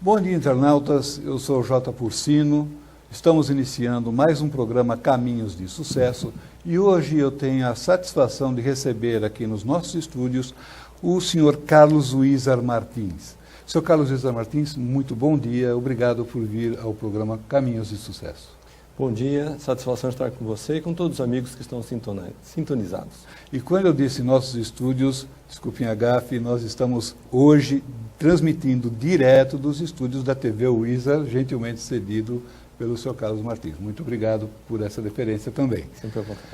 Bom dia, internautas. Eu sou o J. Porcino. Estamos iniciando mais um programa Caminhos de Sucesso e hoje eu tenho a satisfação de receber aqui nos nossos estúdios o senhor Carlos Wizar Martins. Senhor Carlos Wizar Martins, muito bom dia. Obrigado por vir ao programa Caminhos de Sucesso. Bom dia, satisfação estar com você e com todos os amigos que estão sintonizados. E quando eu disse nossos estúdios, desculpem a gafe, nós estamos hoje transmitindo direto dos estúdios da TV Wizar, gentilmente cedido pelo Sr. Carlos Martins. Muito obrigado por essa deferência também. Sempre à vontade.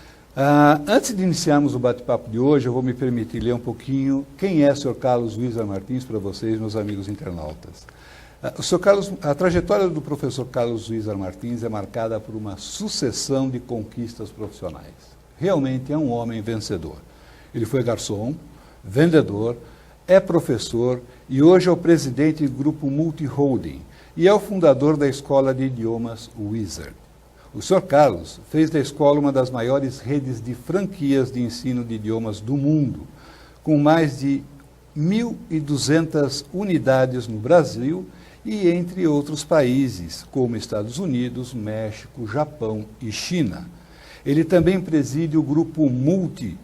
Antes de iniciarmos o bate-papo de hoje, eu vou me permitir ler um pouquinho quem é o Sr. Carlos Wizar Martins para vocês, meus amigos internautas. A trajetória do professor Carlos Wizar Martins é marcada por uma sucessão de conquistas profissionais. Realmente é um homem vencedor. Ele foi garçom, vendedor, é professor e hoje é o presidente do grupo Multiholding e é o fundador da Escola de Idiomas Wizard. O Sr. Carlos fez da escola uma das maiores redes de franquias de ensino de idiomas do mundo, com mais de 1.200 unidades no Brasil e entre outros países, como Estados Unidos, México, Japão e China. Ele também preside o grupo Multiholding,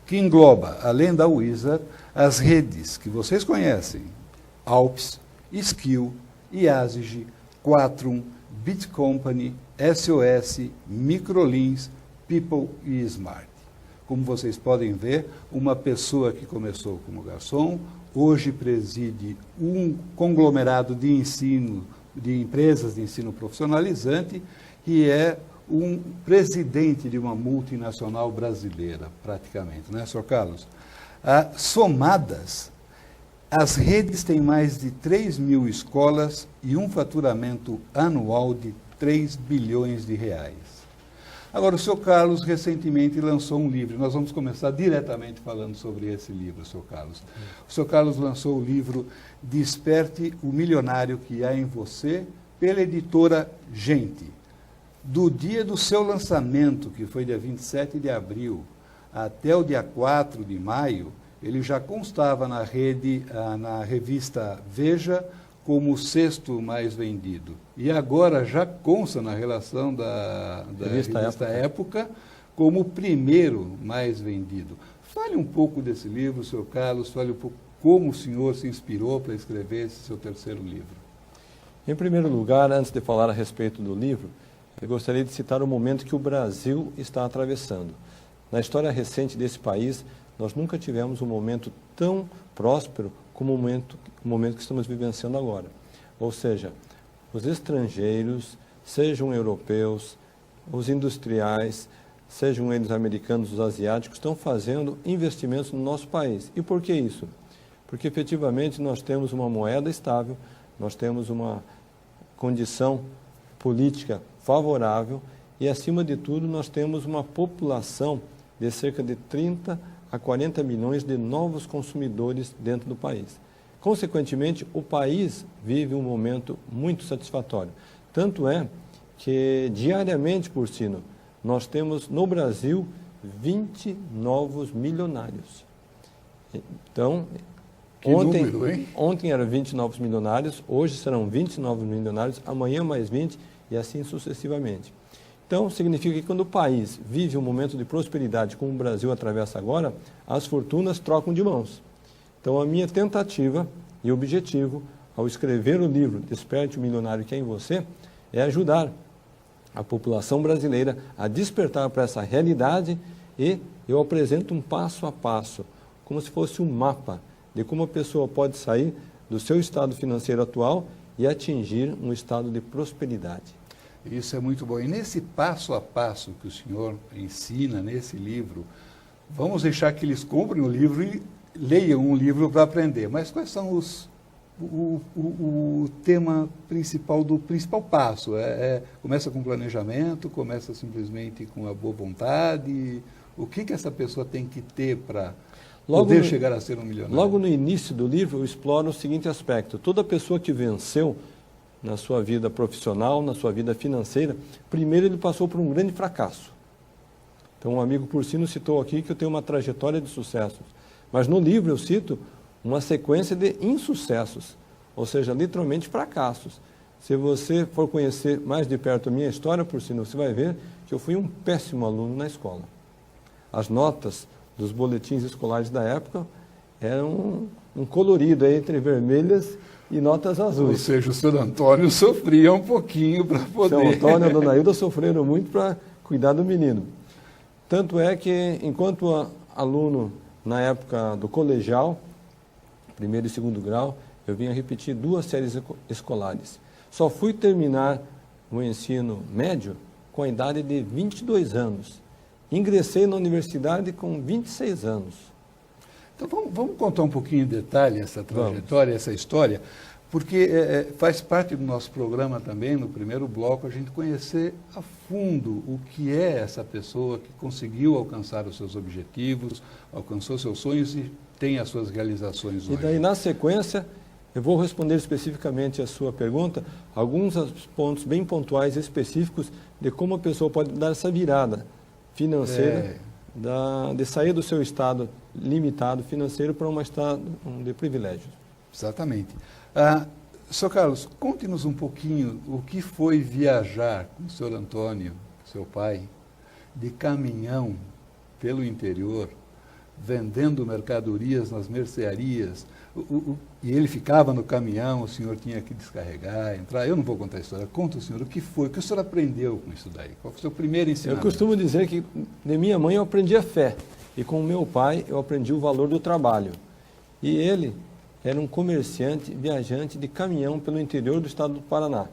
que engloba, além da Wizard, as redes que vocês conhecem, Alps, Skill, IASIG, Quatrum, Bit Company, SOS, Microlins, People e Smart. Como vocês podem ver, uma pessoa que começou como garçom, hoje preside um conglomerado de ensino, de empresas de ensino profissionalizante, e é um presidente de uma multinacional brasileira, praticamente, não é, Sr. Carlos? Somadas, as redes têm mais de 3.000 escolas e um faturamento anual de 3 bilhões de reais. Agora, o Sr. Carlos recentemente lançou um livro. Nós vamos começar diretamente falando sobre esse livro, Sr. Carlos. O Sr. Carlos lançou o livro Desperte o Milionário que há em Você, pela editora Gente. Do dia do seu lançamento, que foi dia 27 de abril, até o dia 4 de maio, ele já constava na revista Veja como o sexto mais vendido. E agora já consta na relação da revista Época como o primeiro mais vendido. Fale um pouco desse livro, Sr. Carlos, fale um pouco como o senhor se inspirou para escrever esse seu terceiro livro. Em primeiro lugar, antes de falar a respeito do livro, eu gostaria de citar o momento que o Brasil está atravessando. Na história recente desse país, nós nunca tivemos um momento tão próspero como o momento que estamos vivenciando agora. Ou seja, os estrangeiros, sejam europeus, os industriais, sejam eles americanos, os asiáticos, estão fazendo investimentos no nosso país. E por que isso? Porque efetivamente nós temos uma moeda estável, nós temos uma condição política favorável e, acima de tudo, nós temos uma população de cerca de 30 a 40 milhões de novos consumidores dentro do país. Consequentemente, o país vive um momento muito satisfatório. Tanto é que, diariamente, Porcino, nós temos no Brasil 20 novos milionários. Então, ontem eram 20 novos milionários, hoje serão 20 novos milionários, amanhã mais 20 e assim sucessivamente. Então, significa que quando o país vive um momento de prosperidade, como o Brasil atravessa agora, as fortunas trocam de mãos. Então, a minha tentativa e objetivo, ao escrever o livro Desperte o Milionário que é em Você, é ajudar a população brasileira a despertar para essa realidade e eu apresento um passo a passo, como se fosse um mapa de como a pessoa pode sair do seu estado financeiro atual e atingir um estado de prosperidade. Isso é muito bom. E nesse passo a passo que o senhor ensina nesse livro, vamos deixar que eles comprem o livro e leiam um livro para aprender. Mas quais são os o tema principal do principal passo? Começa com planejamento, começa simplesmente com a boa vontade? O que essa pessoa tem que ter para poder chegar a ser um milionário? Logo no início do livro eu exploro o seguinte aspecto: toda pessoa que venceu na sua vida profissional, na sua vida financeira, primeiro ele passou por um grande fracasso. Então, um amigo Porcino citou aqui que eu tenho uma trajetória de sucessos, mas no livro eu cito uma sequência de insucessos, ou seja, literalmente fracassos. Se você for conhecer mais de perto a minha história, Porcino, você vai ver que eu fui um péssimo aluno na escola. As notas dos boletins escolares da época eram um colorido entre vermelhas e notas azuis. Ou seja, o senhor Antônio sofria um pouquinho para poder... O senhor Antônio e a dona Hilda sofreram muito para cuidar do menino. Tanto é que, enquanto aluno na época do colegial, primeiro e segundo grau, eu vinha repetir 2 séries escolares. Só fui terminar o ensino médio com a idade de 22 anos. Ingressei na universidade com 26 anos. Então vamos contar um pouquinho em detalhe essa trajetória, essa história, porque faz parte do nosso programa também, no primeiro bloco, a gente conhecer a fundo o que é essa pessoa que conseguiu alcançar os seus objetivos, alcançou seus sonhos e tem as suas realizações hoje. E daí, na sequência, eu vou responder especificamente a sua pergunta, alguns pontos bem pontuais, específicos, de como a pessoa pode dar essa virada financeira, de sair do seu estado limitado financeiro para um estado de privilégios. Exatamente. Sr. Carlos, conte-nos um pouquinho o que foi viajar com o Sr. Antônio, seu pai, de caminhão pelo interior, vendendo mercadorias nas mercearias, e ele ficava no caminhão, o senhor tinha que descarregar, entrar. Eu não vou contar a história. Conta o senhor o que foi, o que o senhor aprendeu com isso daí? Qual foi o seu primeiro ensinamento? Eu costumo dizer que de minha mãe eu aprendi a fé, e com o meu pai eu aprendi o valor do trabalho. E ele era um comerciante, viajante de caminhão pelo interior do estado do Paraná.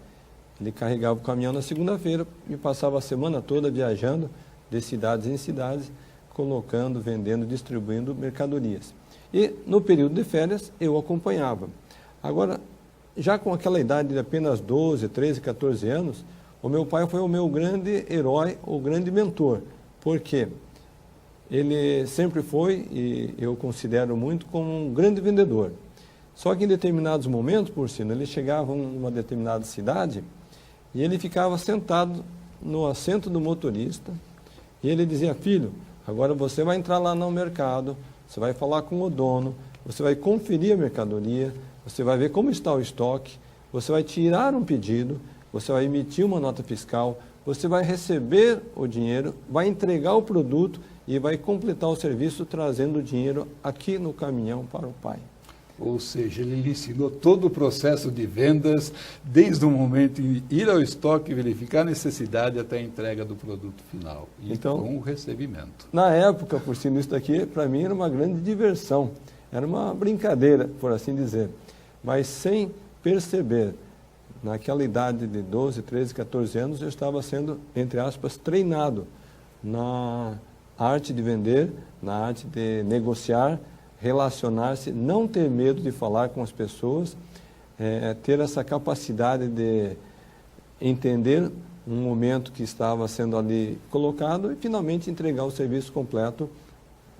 Ele carregava o caminhão na segunda-feira e passava a semana toda viajando de cidades em cidades, colocando, vendendo, distribuindo mercadorias. E no período de férias eu acompanhava. Agora, já com aquela idade de apenas 12, 13, 14 anos, o meu pai foi o meu grande herói, o grande mentor. Por quê? Ele sempre foi, e eu considero muito, como um grande vendedor. Só que em determinados momentos, Porcino, ele chegava em uma determinada cidade e ele ficava sentado no assento do motorista e ele dizia: filho, agora você vai entrar lá no mercado, você vai falar com o dono, você vai conferir a mercadoria, você vai ver como está o estoque, você vai tirar um pedido, você vai emitir uma nota fiscal, você vai receber o dinheiro, vai entregar o produto e vai completar o serviço trazendo o dinheiro aqui no caminhão para o pai. Ou seja, ele lhe ensinou todo o processo de vendas, desde o momento de ir ao estoque, verificar a necessidade até a entrega do produto final. E então, com o recebimento. Na época, Porcino, isso daqui para mim era uma grande diversão. Era uma brincadeira, por assim dizer. Mas sem perceber, naquela idade de 12, 13, 14 anos, eu estava sendo, entre aspas, treinado na arte de vender, na arte de negociar, relacionar-se, não ter medo de falar com as pessoas, ter essa capacidade de entender um momento que estava sendo ali colocado e finalmente entregar o serviço completo,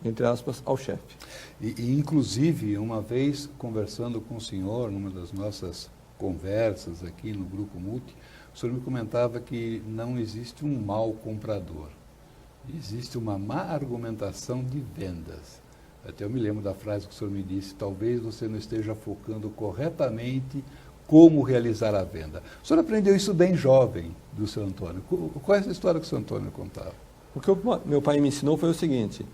entre aspas, ao chefe. E inclusive, uma vez conversando com o senhor, numa das nossas conversas aqui no Grupo Multi, o senhor me comentava que não existe um mau comprador, existe uma má argumentação de vendas. Até eu me lembro da frase que o senhor me disse: talvez você não esteja focando corretamente como realizar a venda. O senhor aprendeu isso bem jovem do seu Antônio. Qual é essa história que o seu Antônio contava? O que meu pai me ensinou foi o seguinte: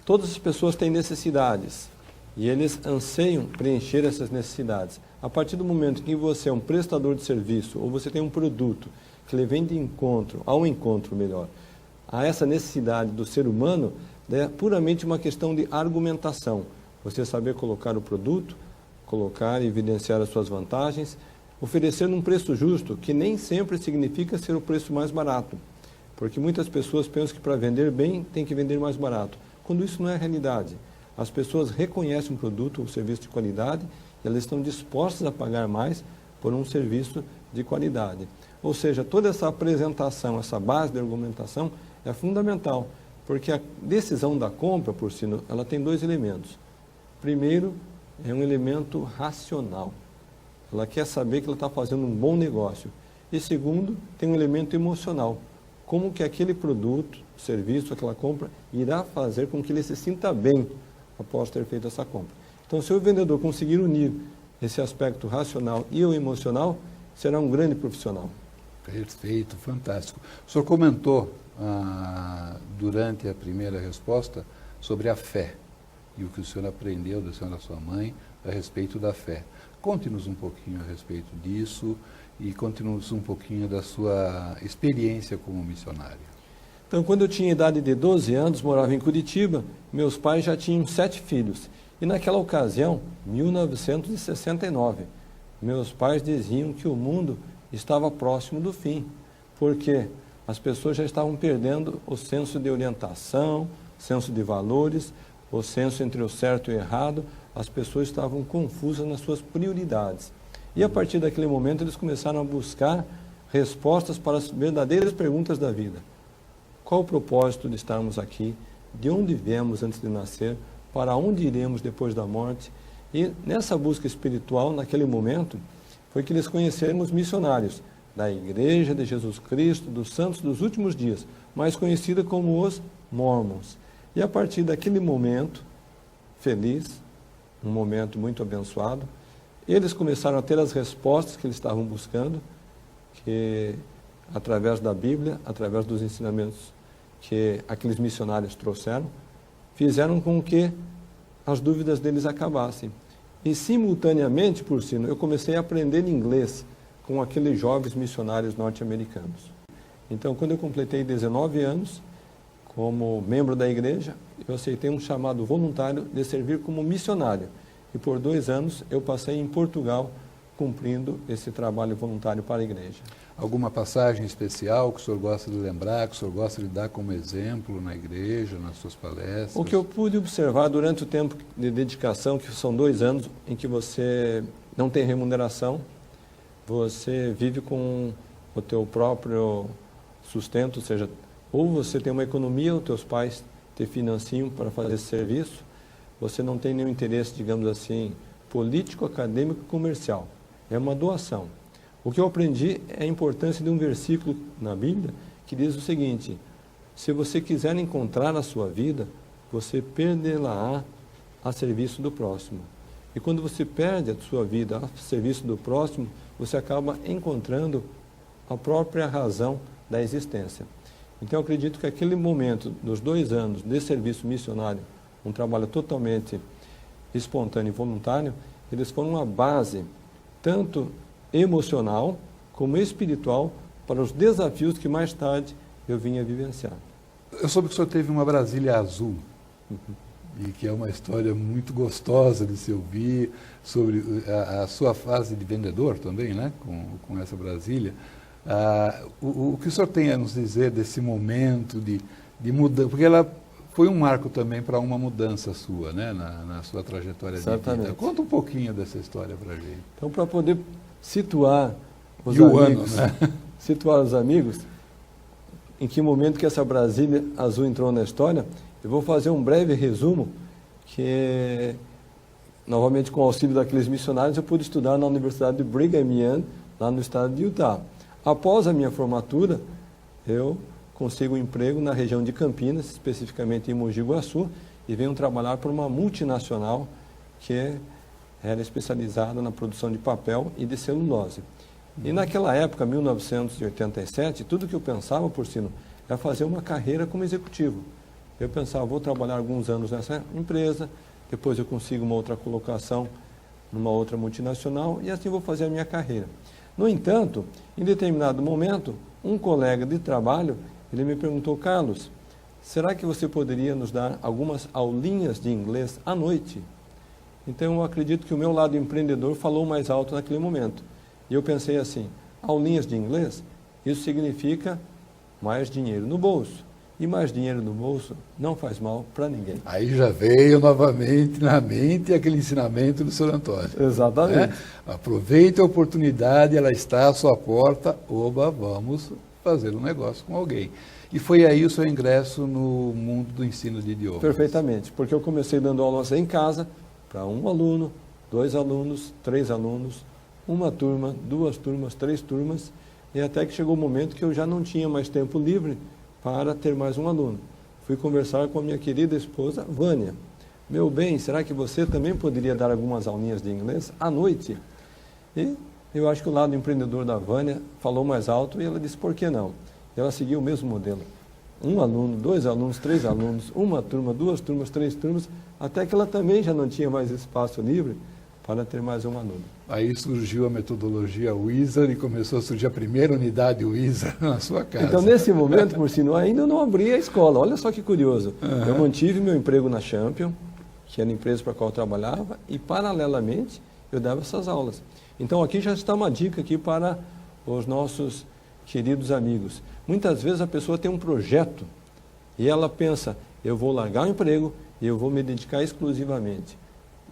todas as pessoas têm necessidades e eles anseiam preencher essas necessidades. A partir do momento que você é um prestador de serviço ou você tem um produto que lhe vem de encontro, ao encontro melhor, a essa necessidade do ser humano, é puramente uma questão de argumentação. Você saber colocar o produto, colocar e evidenciar as suas vantagens, oferecer num preço justo, que nem sempre significa ser o preço mais barato. Porque muitas pessoas pensam que para vender bem tem que vender mais barato, quando isso não é a realidade. As pessoas reconhecem um produto ou serviço de qualidade elas estão dispostas a pagar mais por um serviço de qualidade. Ou seja, toda essa apresentação, essa base de argumentação é fundamental, porque a decisão da compra, por si, ela tem dois elementos. Primeiro, é um elemento racional. Ela quer saber que ela está fazendo um bom negócio. E segundo, tem um elemento emocional. Como que aquele produto, serviço, aquela compra, irá fazer com que ele se sinta bem após ter feito essa compra. Então, se o vendedor conseguir unir esse aspecto racional e o emocional, será um grande profissional. Perfeito, fantástico. O senhor comentou durante a primeira resposta sobre a fé e o que o senhor aprendeu da senhora sua mãe a respeito da fé. Conte-nos um pouquinho a respeito disso e conte-nos um pouquinho da sua experiência como missionário. Então, quando eu tinha idade de 12 anos, morava em Curitiba, meus pais já tinham 7 filhos. E naquela ocasião, 1969, meus pais diziam que o mundo estava próximo do fim, porque as pessoas já estavam perdendo o senso de orientação, senso de valores, o senso entre o certo e o errado, as pessoas estavam confusas nas suas prioridades. E a partir daquele momento eles começaram a buscar respostas para as verdadeiras perguntas da vida. Qual o propósito de estarmos aqui? De onde viemos antes de nascer? Para onde iremos depois da morte? E nessa busca espiritual, naquele momento, foi que eles conheceram os missionários da Igreja de Jesus Cristo, dos Santos dos Últimos Dias, mais conhecida como os Mormons. E a partir daquele momento feliz, um momento muito abençoado, eles começaram a ter as respostas que eles estavam buscando, que através da Bíblia, através dos ensinamentos que aqueles missionários trouxeram, fizeram com que as dúvidas deles acabassem. E simultaneamente, por sino, eu comecei a aprender inglês com aqueles jovens missionários norte-americanos. Então, quando eu completei 19 anos, como membro da igreja, eu aceitei um chamado voluntário de servir como missionário. E por 2 anos eu passei em Portugal cumprindo esse trabalho voluntário para a igreja. Alguma passagem especial que o senhor gosta de lembrar, que o senhor gosta de dar como exemplo na igreja, nas suas palestras? O que eu pude observar durante o tempo de dedicação, que são 2 anos em que você não tem remuneração, você vive com o teu próprio sustento, ou seja, ou você tem uma economia, os teus pais te financiam para fazer esse serviço, você não tem nenhum interesse, digamos assim, político, acadêmico, comercial. É uma doação. O que eu aprendi é a importância de um versículo na Bíblia que diz o seguinte: se você quiser encontrar a sua vida, você perdê-la a serviço do próximo. E quando você perde a sua vida a serviço do próximo, você acaba encontrando a própria razão da existência. Então eu acredito que aquele momento dos 2 anos de serviço missionário, um trabalho totalmente espontâneo e voluntário, eles foram uma base tanto emocional como espiritual para os desafios que mais tarde eu vinha vivenciar. Eu soube que o senhor teve uma Brasília azul, e que é uma história muito gostosa de se ouvir, sobre a sua fase de vendedor também, né, com essa Brasília. O que o senhor tem a nos dizer desse momento de mudança? Porque ela foi um marco também para uma mudança sua, né, na sua trajetória de vida. Conta um pouquinho dessa história para a gente. Então, para poder situar os amigos, né? Situar os amigos, em que momento que essa Brasília azul entrou na história, eu vou fazer um breve resumo, que novamente com o auxílio daqueles missionários, eu pude estudar na Universidade de Brigham Young, lá no estado de Utah. Após a minha formatura, eu consigo um emprego na região de Campinas, especificamente em Mogi Guaçu, e venho trabalhar para uma multinacional que era especializada na produção de papel e de celulose. E naquela época, 1987, tudo que eu pensava, por sino, era fazer uma carreira como executivo. Eu pensava, vou trabalhar alguns anos nessa empresa, depois eu consigo uma outra colocação numa outra multinacional e assim vou fazer a minha carreira. No entanto, em determinado momento, um colega de trabalho, ele me perguntou: Carlos, será que você poderia nos dar algumas aulinhas de inglês à noite? Então eu acredito que o meu lado empreendedor falou mais alto naquele momento. E eu pensei assim, aulinhas de inglês, isso significa mais dinheiro no bolso. E mais dinheiro no bolso não faz mal para ninguém. Aí já veio novamente na mente aquele ensinamento do Sr. Antônio. Exatamente. Né? Aproveite a oportunidade, ela está à sua porta, oba, vamos fazer um negócio com alguém. E foi aí o seu ingresso no mundo do ensino de idiomas. Perfeitamente, porque eu comecei dando aulas em casa para um aluno, 2 alunos, 3 alunos, uma turma, 2 turmas, 3 turmas, e até que chegou o momento que eu já não tinha mais tempo livre para ter mais um aluno. Fui conversar com a minha querida esposa, Vânia. Meu bem, será que você também poderia dar algumas aulinhas de inglês à noite? E eu acho que o lado empreendedor da Vânia falou mais alto e ela disse, por que não? Ela seguiu o mesmo modelo. 1 aluno, 2 alunos, 3 alunos, uma turma, 2 turmas, 3 turmas, até que ela também já não tinha mais espaço livre para ter mais um aluno. Aí surgiu a metodologia Wizard e começou a surgir a primeira unidade Wizard na sua casa. Então, nesse momento, Murcino, ainda eu não abri a escola. Olha só que curioso. Uhum. Eu mantive meu emprego na Champion, que era a empresa para a qual eu trabalhava, e, paralelamente, eu dava essas aulas. Então, aqui já está uma dica aqui para os nossos queridos amigos. Muitas vezes a pessoa tem um projeto e ela pensa, eu vou largar o emprego e eu vou me dedicar exclusivamente.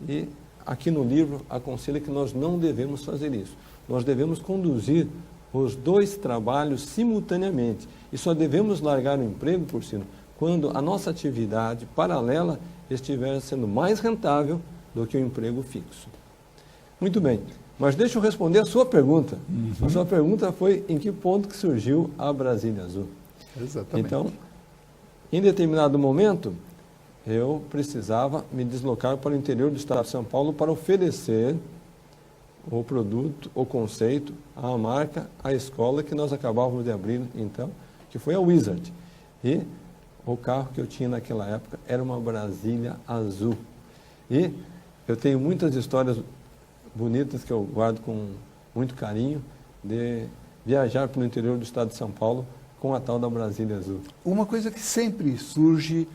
E aqui no livro aconselha que nós não devemos fazer isso. Nós devemos conduzir os 2 trabalhos simultaneamente. E só devemos largar o emprego, Porcino, quando a nossa atividade paralela estiver sendo mais rentável do que o emprego fixo. Muito bem, mas deixa eu responder a sua pergunta. A sua pergunta foi em que ponto que surgiu a Brasília Azul. Exatamente. Então, em determinado momento, eu precisava me deslocar para o interior do estado de São Paulo para oferecer o produto, o conceito, a marca, a escola que nós acabávamos de abrir, então, que foi a Wizard. E o carro que eu tinha naquela época era uma Brasília Azul. E eu tenho muitas histórias bonitas que eu guardo com muito carinho de viajar para o interior do estado de São Paulo com a tal da Brasília Azul. Uma coisa que sempre surge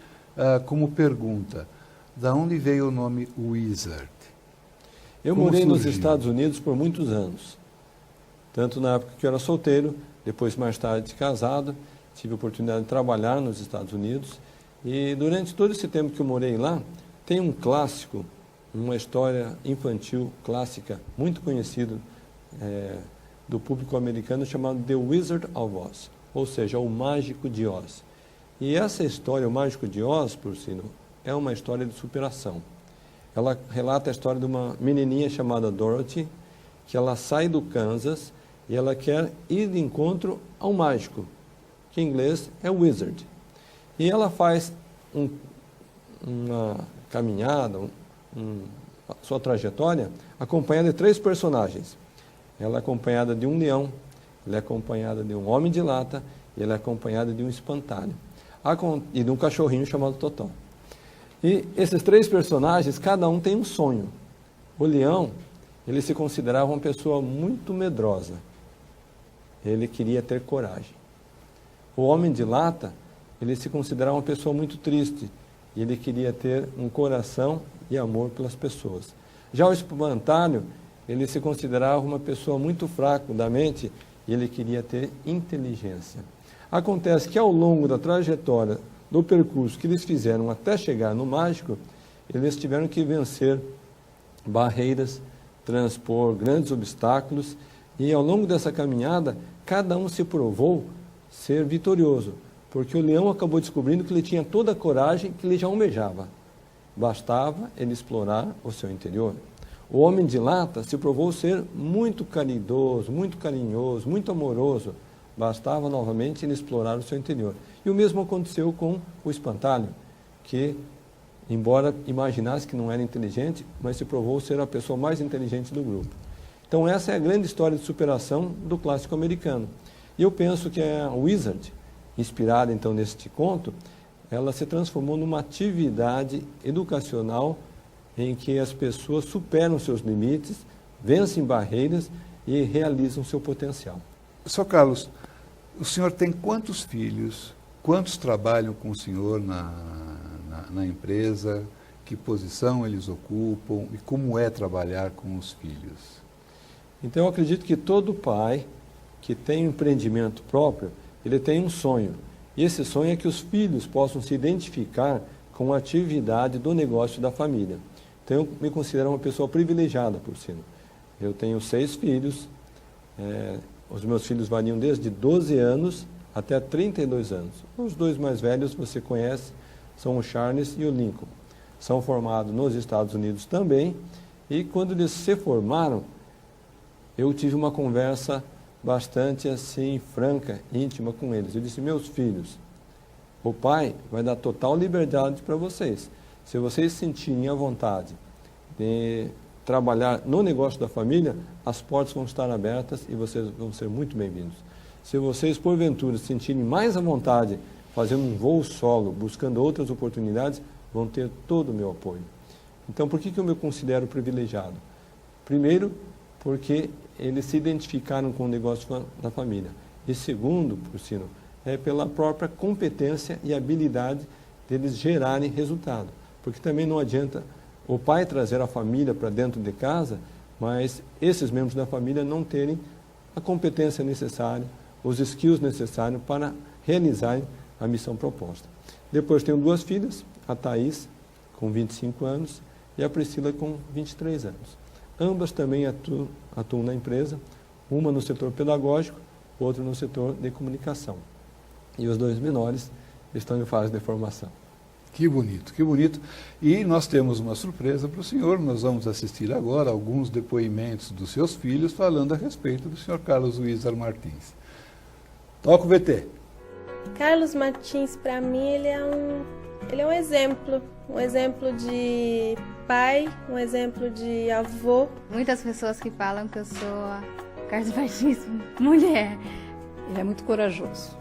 como pergunta, da onde veio o nome Wizard? Eu Como morei nos surgiu? Estados Unidos por muitos anos, tanto na época que eu era solteiro, depois mais tarde casado, tive a oportunidade de trabalhar nos Estados Unidos e durante todo esse tempo que eu morei lá, tem um clássico, uma história infantil clássica, muito conhecido do público americano, chamado The Wizard of Oz, ou seja, o Mágico de Oz. E essa história, o Mágico de Oz, Porcino, é uma história de superação. Ela relata a história de uma menininha chamada Dorothy, que ela sai do Kansas e ela quer ir de encontro ao mágico, que em inglês é Wizard. E ela faz uma caminhada, sua trajetória, acompanhada de 3 personagens. Ela é acompanhada de um leão, ela é acompanhada de um homem de lata e ela é acompanhada de um espantalho. E de um cachorrinho chamado Totó. E esses 3 personagens, cada um tem um sonho. O leão, ele se considerava uma pessoa muito medrosa. Ele queria ter coragem. O homem de lata, ele se considerava uma pessoa muito triste. E ele queria ter um coração e amor pelas pessoas. Já o espantalho, ele se considerava uma pessoa muito fraca da mente e ele queria ter inteligência. Acontece que ao longo da trajetória, do percurso que eles fizeram até chegar no mágico, eles tiveram que vencer barreiras, transpor grandes obstáculos e ao longo dessa caminhada, cada um se provou ser vitorioso, porque o leão acabou descobrindo que ele tinha toda a coragem que ele já almejava. Bastava ele explorar o seu interior. O homem de lata se provou ser muito caridoso, muito carinhoso, muito amoroso. Bastava novamente ele explorar o seu interior. E o mesmo aconteceu com o espantalho, que, embora imaginasse que não era inteligente, mas se provou ser a pessoa mais inteligente do grupo. Então essa é a grande história de superação do clássico americano. E eu penso que a Wizard, inspirada então neste conto, ela se transformou numa atividade educacional em que as pessoas superam seus limites, vencem barreiras e realizam seu potencial. Sr. Carlos, o senhor tem quantos filhos? Quantos trabalham com o senhor na empresa? Que posição eles ocupam? E como é trabalhar com os filhos? Então, eu acredito que todo pai que tem um empreendimento próprio, ele tem um sonho. E esse sonho é que os filhos possam se identificar com a atividade do negócio da família. Então, eu me considero uma pessoa privilegiada, por sinal. Eu tenho 6 filhos, os meus filhos variam desde 12 anos até 32 anos. Os 2 mais velhos você conhece, são o Charles e o Lincoln. São formados nos Estados Unidos também, e quando eles se formaram, eu tive uma conversa bastante assim, franca, íntima com eles. Eu disse: meus filhos, o pai vai dar total liberdade para vocês. Se vocês sentirem a vontade de trabalhar no negócio da família, as portas vão estar abertas e vocês vão ser muito bem-vindos. Se vocês, porventura, se sentirem mais à vontade, fazendo um voo solo, buscando outras oportunidades, vão ter todo o meu apoio. Então, por que eu me considero privilegiado? Primeiro, porque eles se identificaram com o negócio da família. E segundo, por sinal, é pela própria competência e habilidade deles gerarem resultado. Porque também não adianta o pai trazer a família para dentro de casa, mas esses membros da família não terem a competência necessária, os skills necessários para realizarem a missão proposta. Depois tenho 2 filhas, a Thaís, com 25 anos, e a Priscila, com 23 anos. Ambas também atuam na empresa, uma no setor pedagógico, outra no setor de comunicação. E os 2 menores estão em fase de formação. Que bonito, que bonito. E nós temos uma surpresa para o senhor. Nós vamos assistir agora alguns depoimentos dos seus filhos falando a respeito do senhor Carlos Wieser Martins. Toca o VT. Carlos Martins, para mim, ele é um exemplo de pai, um exemplo de avô. Muitas pessoas que falam que eu sou a Carlos Martins mulher. Ele é muito corajoso.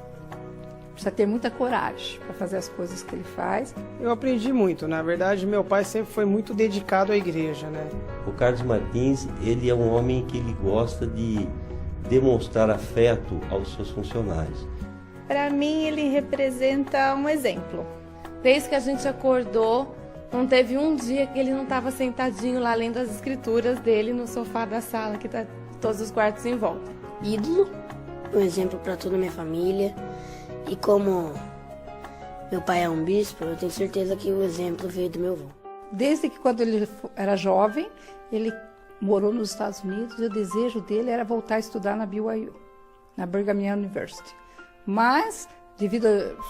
Precisa ter muita coragem para fazer as coisas que ele faz. Eu aprendi muito. Na verdade, meu pai sempre foi muito dedicado à igreja, né? O Carlos Martins, ele é um homem que ele gosta de demonstrar afeto aos seus funcionários. Para mim, ele representa um exemplo. Desde que a gente acordou, não teve um dia que ele não estava sentadinho lá lendo as escrituras dele no sofá da sala, que tá todos os quartos em volta. Ídolo, um exemplo para toda a minha família. E como meu pai é um bispo, eu tenho certeza que o exemplo veio do meu avô. Desde que quando ele era jovem, ele morou nos Estados Unidos e o desejo dele era voltar a estudar na BYU, na Brigham Young University. Mas, devido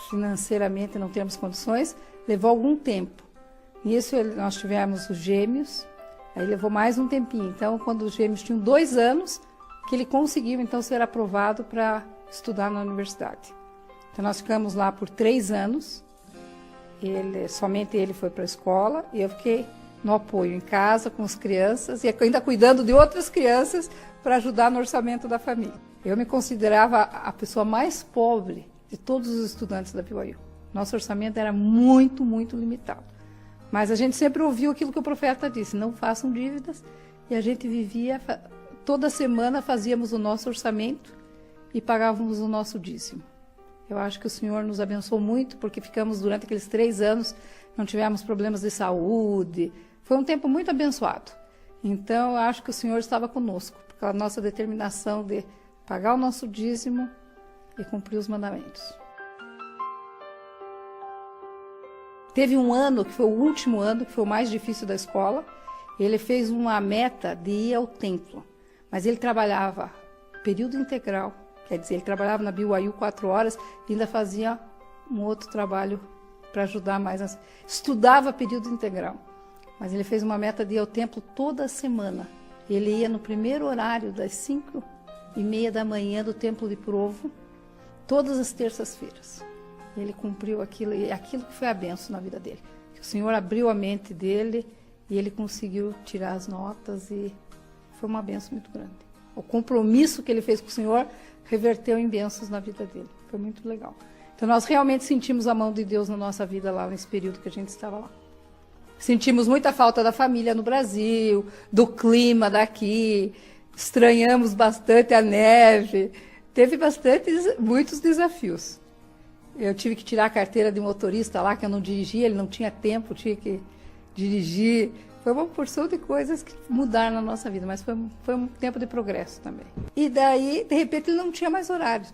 financeiramente não termos condições, levou algum tempo. Nisso nós tivemos os gêmeos, aí levou mais um tempinho. Então, quando os gêmeos tinham 2 anos, que ele conseguiu então ser aprovado para estudar na universidade. Então nós ficamos lá por 3 anos, somente ele foi para a escola e eu fiquei no apoio em casa com as crianças e ainda cuidando de outras crianças para ajudar no orçamento da família. Eu me considerava a pessoa mais pobre de todos os estudantes da BYU. Nosso orçamento era muito, muito limitado. Mas a gente sempre ouviu aquilo que o profeta disse, não façam dívidas, e a gente vivia, toda semana fazíamos o nosso orçamento e pagávamos o nosso dízimo. Eu acho que o Senhor nos abençoou muito, porque ficamos durante aqueles 3 anos, não tivemos problemas de saúde. Foi um tempo muito abençoado. Então, eu acho que o Senhor estava conosco, pela nossa determinação de pagar o nosso dízimo e cumprir os mandamentos. Teve um ano, que foi o último ano, que foi o mais difícil da escola. Ele fez uma meta de ir ao templo, mas ele trabalhava período integral. Quer dizer, ele trabalhava na BYU 4 horas e ainda fazia um outro trabalho para ajudar mais. Estudava período integral. Mas ele fez uma meta de ir ao templo toda semana. Ele ia no primeiro horário, das 5:30 da manhã, do Templo de Provo, todas as terças-feiras. Ele cumpriu aquilo, e aquilo que foi a bênção na vida dele. Que o Senhor abriu a mente dele e ele conseguiu tirar as notas e foi uma bênção muito grande. O compromisso que ele fez com o Senhor reverteu em bênçãos na vida dele. Foi muito legal. Então nós realmente sentimos a mão de Deus na nossa vida lá, nesse período que a gente estava lá. Sentimos muita falta da família no Brasil, do clima daqui, estranhamos bastante a neve, teve muitos desafios. Eu tive que tirar a carteira de motorista lá, que eu não dirigia, ele não tinha tempo, tinha que dirigir. Foi uma porção de coisas que mudaram na nossa vida, mas foi um tempo de progresso também. E daí, de repente, ele não tinha mais horário.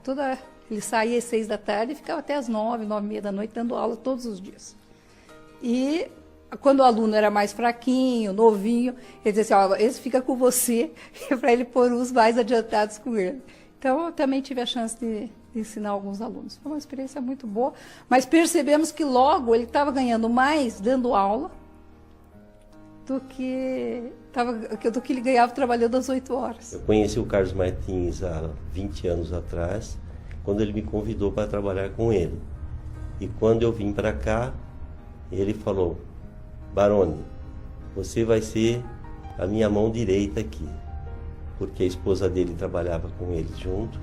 Ele saía às 6 da tarde e ficava até às 9, 9h30 da noite, dando aula todos os dias. E quando o aluno era mais fraquinho, novinho, ele dizia assim, esse fica com você, para ele pôr os mais adiantados com ele. Então, eu também tive a chance de ensinar alguns alunos. Foi uma experiência muito boa, mas percebemos que logo ele estava ganhando mais dando aula do que ele ganhava trabalhando às 8 horas. Eu conheci o Carlos Martins há 20 anos atrás, quando ele me convidou para trabalhar com ele. E quando eu vim para cá, ele falou, Baroni, você vai ser a minha mão direita aqui. Porque a esposa dele trabalhava com ele junto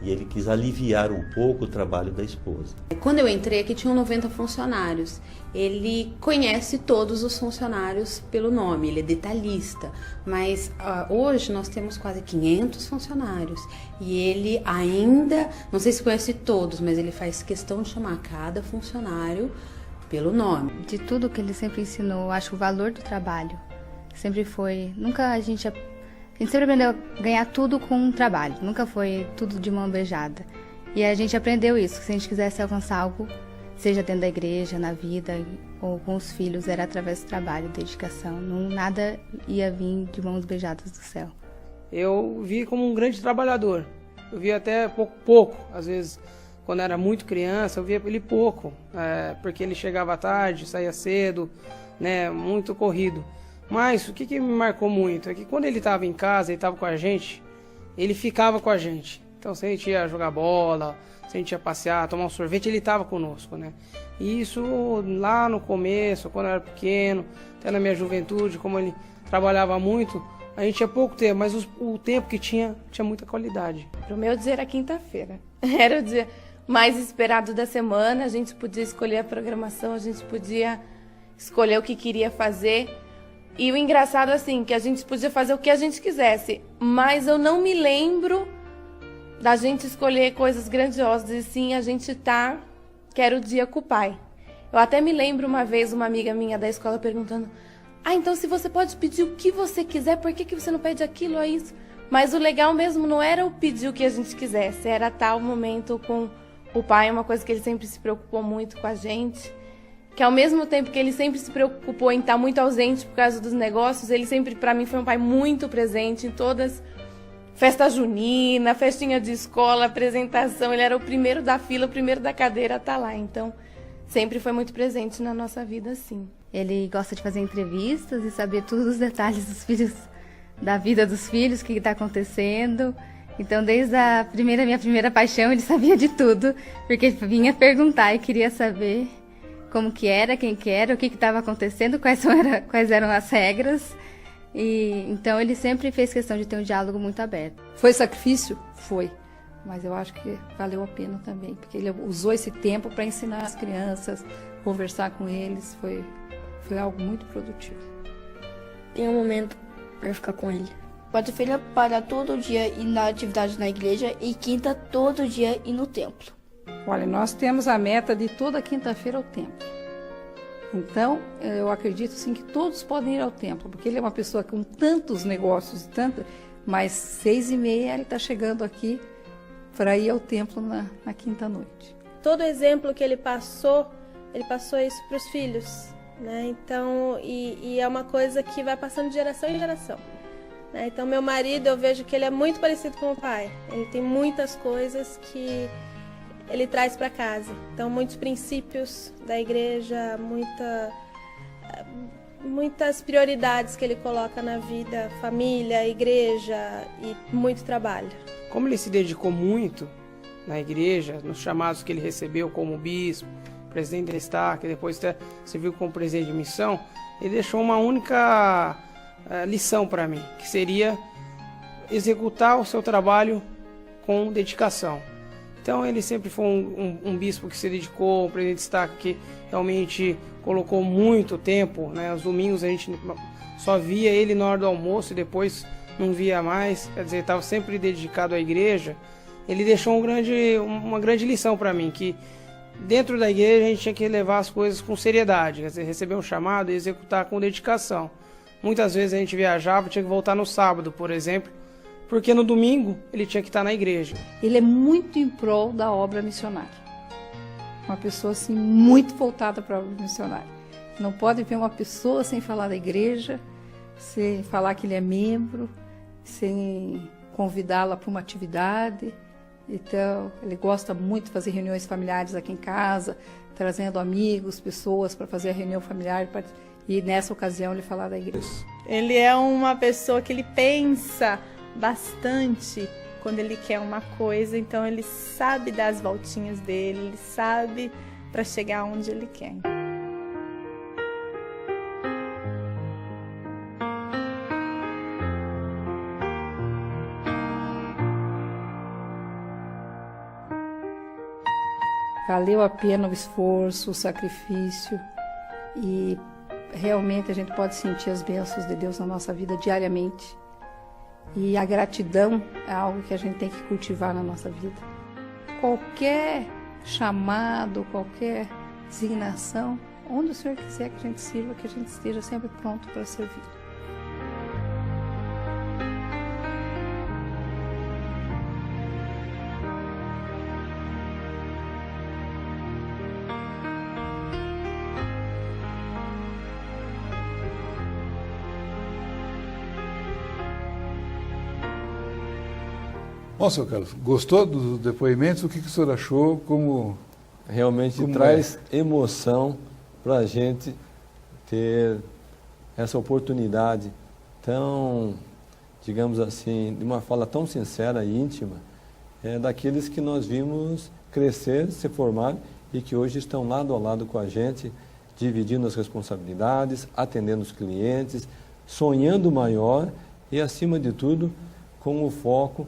e ele quis aliviar um pouco o trabalho da esposa. Quando eu entrei aqui tinham 90 funcionários. Ele conhece todos os funcionários pelo nome, ele é detalhista. Mas hoje nós temos quase 500 funcionários. E ele ainda, não sei se conhece todos, mas ele faz questão de chamar cada funcionário pelo nome. De tudo que ele sempre ensinou, acho que o valor do trabalho sempre foi... A gente sempre aprendeu a ganhar tudo com o trabalho, nunca foi tudo de mão beijada. E a gente aprendeu isso, que se a gente quisesse alcançar algo, seja dentro da igreja, na vida, ou com os filhos, era através do trabalho, dedicação. Nada ia vir de mãos beijadas do céu. Eu vi como um grande trabalhador. Eu via até pouco, às vezes, quando era muito criança, eu via ele pouco, porque ele chegava tarde, saía cedo, né, muito corrido. Mas o que me marcou muito é que quando ele estava em casa, ele estava com a gente, ele ficava com a gente. Então, se a gente ia jogar bola, se a gente ia passear, tomar um sorvete, ele estava conosco, né? E isso lá no começo, quando eu era pequeno, até na minha juventude, como ele trabalhava muito, a gente tinha pouco tempo, mas o tempo que tinha muita qualidade. Para o meu dia era quinta-feira. Era o dia mais esperado da semana, a gente podia escolher a programação, a gente podia escolher o que queria fazer. E o engraçado, assim, que a gente podia fazer o que a gente quisesse, mas eu não me lembro da gente escolher coisas grandiosas, e sim a gente que era o dia com o pai. Eu até me lembro uma vez, uma amiga minha da escola perguntando, então se você pode pedir o que você quiser, por que você não pede aquilo ou isso? Mas o legal mesmo não era o pedir o que a gente quisesse, era tal momento com o pai, uma coisa que ele sempre se preocupou muito com a gente. Que ao mesmo tempo que ele sempre se preocupou em estar muito ausente por causa dos negócios, ele sempre, para mim, foi um pai muito presente em todas, festa junina, festinha de escola, apresentação, ele era o primeiro da fila, o primeiro da cadeira a estar lá, então sempre foi muito presente na nossa vida, sim. Ele gosta de fazer entrevistas e saber todos os detalhes dos filhos, da vida dos filhos, o que está acontecendo. Então, desde minha primeira paixão, ele sabia de tudo, porque vinha perguntar e queria saber como que era, quem que era, o que estava acontecendo, quais eram as regras. E então ele sempre fez questão de ter um diálogo muito aberto. Foi sacrifício? Foi. Mas eu acho que valeu a pena também, porque ele usou esse tempo para ensinar as crianças, conversar com eles, foi algo muito produtivo. Tem um momento para ficar com ele. Quarta-feira para todo dia ir na atividade na igreja e quinta todo dia ir no templo. Olha, nós temos a meta de toda quinta-feira ao templo. Então, eu acredito sim que todos podem ir ao templo, porque ele é uma pessoa com tantos negócios, mas 6h30 ele está chegando aqui para ir ao templo na quinta-noite. Todo exemplo que ele passou isso para os filhos, né? Então, e é uma coisa que vai passando de geração em geração. Né? Então, meu marido, eu vejo que ele é muito parecido com o pai. Ele tem muitas coisas que ele traz para casa. Então, muitos princípios da igreja, muitas prioridades que ele coloca na vida, família, igreja e muito trabalho. Como ele se dedicou muito na igreja, nos chamados que ele recebeu como bispo, presidente da Estaca, depois até serviu como presidente de missão, ele deixou uma única lição para mim, que seria executar o seu trabalho com dedicação. Então ele sempre foi um bispo que se dedicou, um presidente de Estaca que realmente colocou muito tempo, né? Os domingos a gente só via ele na hora do almoço e depois não via mais, quer dizer, estava sempre dedicado à igreja. Ele deixou uma grande lição para mim, que dentro da igreja a gente tinha que levar as coisas com seriedade, quer dizer, receber um chamado e executar com dedicação. Muitas vezes a gente viajava, tinha que voltar no sábado, por exemplo, porque no domingo ele tinha que estar na igreja. Ele é muito em prol da obra missionária. Uma pessoa assim muito voltada para a obra missionária. Não pode ver uma pessoa sem falar da igreja, sem falar que ele é membro, sem convidá-la para uma atividade. Então, ele gosta muito de fazer reuniões familiares aqui em casa, trazendo amigos, pessoas para fazer a reunião familiar e nessa ocasião ele falar da igreja. Ele é uma pessoa que ele pensa bastante quando ele quer uma coisa, então ele sabe dar as voltinhas dele, ele sabe para chegar onde ele quer. Valeu a pena o esforço, o sacrifício e realmente a gente pode sentir as bênçãos de Deus na nossa vida diariamente. E a gratidão é algo que a gente tem que cultivar na nossa vida. Qualquer chamado, qualquer designação, onde o Senhor quiser que a gente sirva, que a gente esteja sempre pronto para servir. Bom, seu Carlos, gostou dos depoimentos? O que o senhor achou? Realmente como traz emoção para a gente ter essa oportunidade tão, digamos assim, de uma fala tão sincera e íntima, daqueles que nós vimos crescer, se formar e que hoje estão lado a lado com a gente, dividindo as responsabilidades, atendendo os clientes, sonhando maior e, acima de tudo, com o foco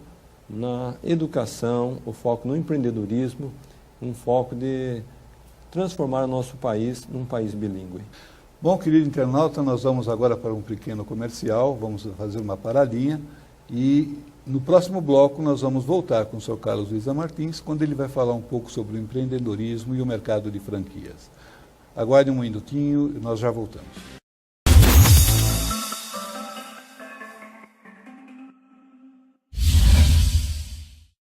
na educação, o foco no empreendedorismo, um foco de transformar o nosso país num país bilíngue. Bom, querido internauta, nós vamos agora para um pequeno comercial, vamos fazer uma paradinha e no próximo bloco nós vamos voltar com o Sr. Carlos Luiza Martins, quando ele vai falar um pouco sobre o empreendedorismo e o mercado de franquias. Aguarde um minutinho e nós já voltamos.